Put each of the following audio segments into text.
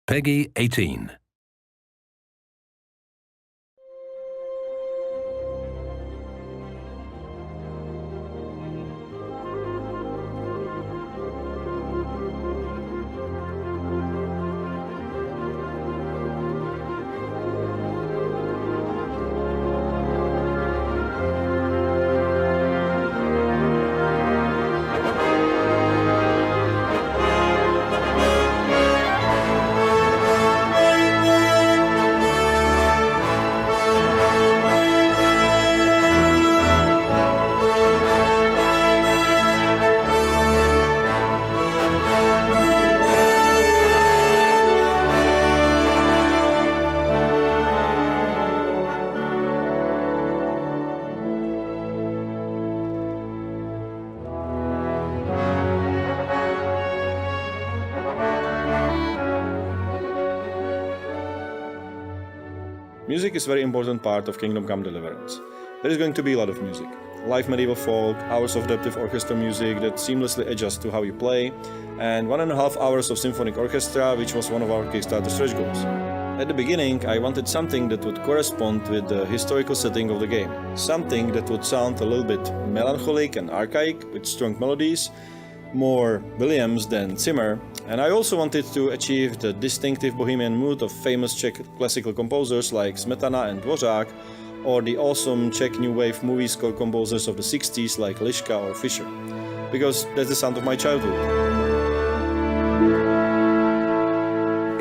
Peggy 18. Music is a very important part of Kingdom Come Deliverance. There is going to be a lot of music. Live medieval folk, hours of adaptive orchestra music that seamlessly adjusts to how you play, and 1.5 hours of symphonic orchestra, which was one of our Kickstarter stretch goals. At the beginning, I wanted something that would correspond with the historical setting of the game. Something that would sound a little bit melancholic and archaic, with strong melodies, more Williams than Zimmer, and I also wanted to achieve the distinctive bohemian mood of famous Czech classical composers like Smetana and Dvořák, or the awesome Czech new wave movie score composers of the 60s like Liška or Fischer, because that's the sound of my childhood.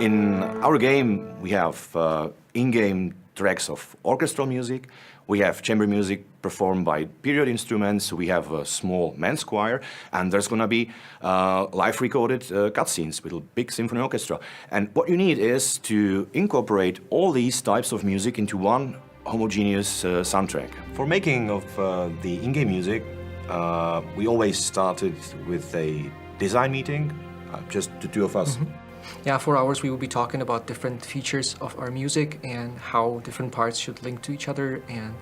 In our game we have in-game tracks of orchestral music, we have chamber music performed by period instruments, we have a small men's choir, and there's going to be live recorded cutscenes with a big symphony orchestra. And what you need is to incorporate all these types of music into one homogeneous soundtrack. For making of the in-game music, we always started with a design meeting, just the two of us. Mm-hmm. Yeah, for hours we will be talking about different features of our music and how different parts should link to each other and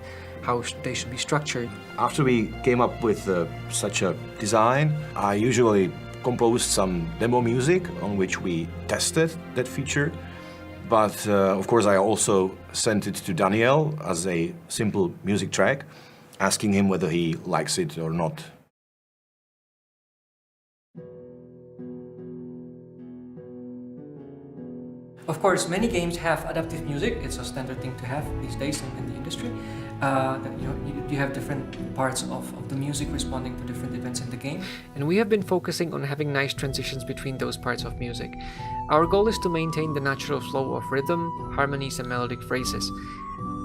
how they should be structured. After we came up with such a design, I usually composed some demo music on which we tested that feature. But of course I also sent it to Daniel as a simple music track, asking him whether he likes it or not. Of course, many games have adaptive music. It's a standard thing to have these days in the industry. You have different parts of the music responding to different events in the game. And we have been focusing on having nice transitions between those parts of music. Our goal is to maintain the natural flow of rhythm, harmonies, and melodic phrases.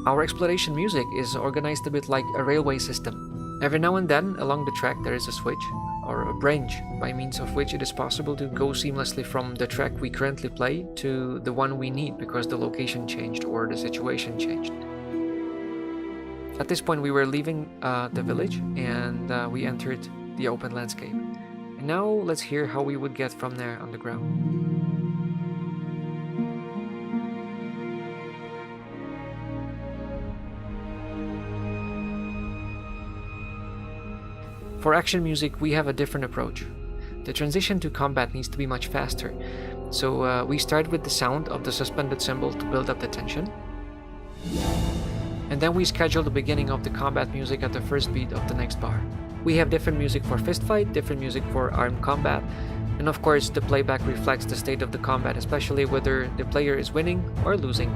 Our exploration music is organized a bit like a railway system. Every now and then, along the track, there is a switch or a branch by means of which it is possible to go seamlessly from the track we currently play to the one we need because the location changed or the situation changed. At this point we were leaving the village and we entered the open landscape. And now let's hear how we would get from there on the ground. For action music, we have a different approach. The transition to combat needs to be much faster. So we start with the sound of the suspended cymbal to build up the tension. And then we schedule the beginning of the combat music at the first beat of the next bar. We have different music for fistfight, different music for armed combat, and of course the playback reflects the state of the combat, especially whether the player is winning or losing.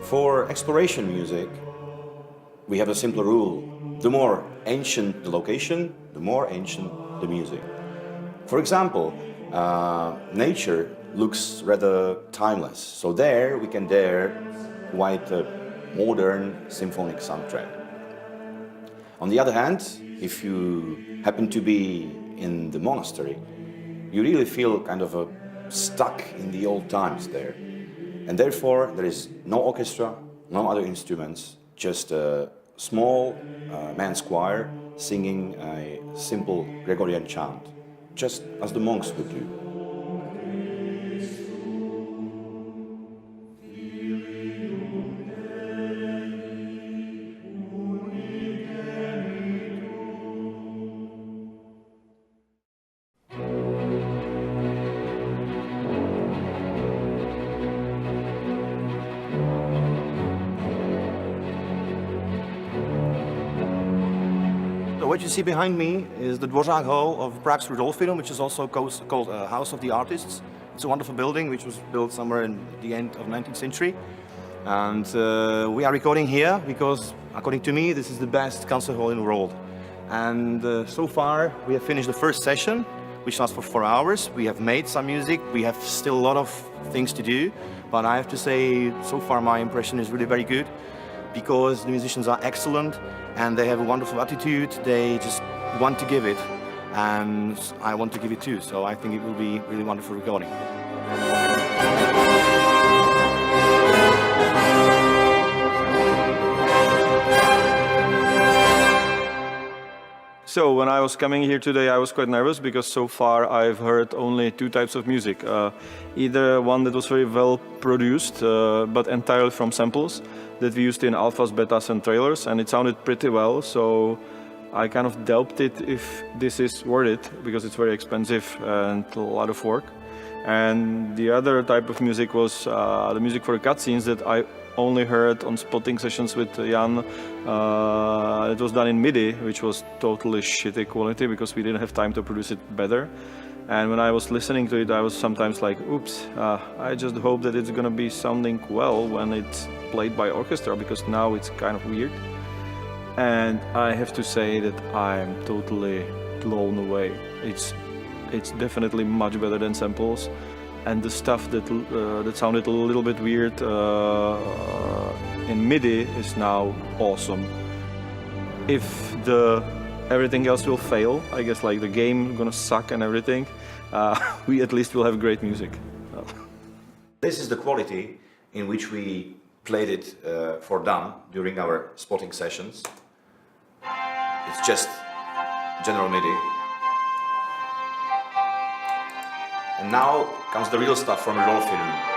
For exploration music, we have a simpler rule. The more ancient the location, the more ancient the music. For example, nature looks rather timeless, so there we can dare quite a modern symphonic soundtrack. On the other hand, if you happen to be in the monastery, you really feel kind of stuck in the old times there. And therefore, there is no orchestra, no other instruments, just a small man's choir singing a simple Gregorian chant, just as the monks would do. So what you see behind me is the Dvořák Hall of Prague's Rudolfinum, which is also called House of the Artists. It's a wonderful building which was built somewhere in the end of 19th century. And we are recording here because, according to me, this is the best concert hall in the world. And so far, we have finished the first session, which lasts for 4 hours. We have made some music. We have still a lot of things to do. But I have to say, so far, my impression is really very good, because the musicians are excellent and they have a wonderful attitude. They just want to give it, and I want to give it too. So I think it will be really wonderful recording. So when I was coming here today, I was quite nervous because so far I've heard only two types of music. Either one that was very well produced, but entirely from samples that we used in alphas, betas and trailers, and it sounded pretty well. So I kind of doubted if this is worth it, because it's very expensive and a lot of work. And the other type of music was the music for the cutscenes that I only heard on spotting sessions with Jan. It was done in MIDI, which was totally shitty quality because we didn't have time to produce it better. And when I was listening to it, I was sometimes like, oops, I just hope that it's gonna be sounding well when it's played by orchestra, because now it's kind of weird. And I have to say that I'm totally blown away. It's definitely much better than samples. And the stuff that sounded a little bit weird in MIDI is now awesome. If everything else will fail, I guess, like the game gonna suck and everything, we at least will have great music. This is the quality in which we played it for Dan during our spotting sessions. It's just general MIDI. And now comes the real stuff from Rudolfinum.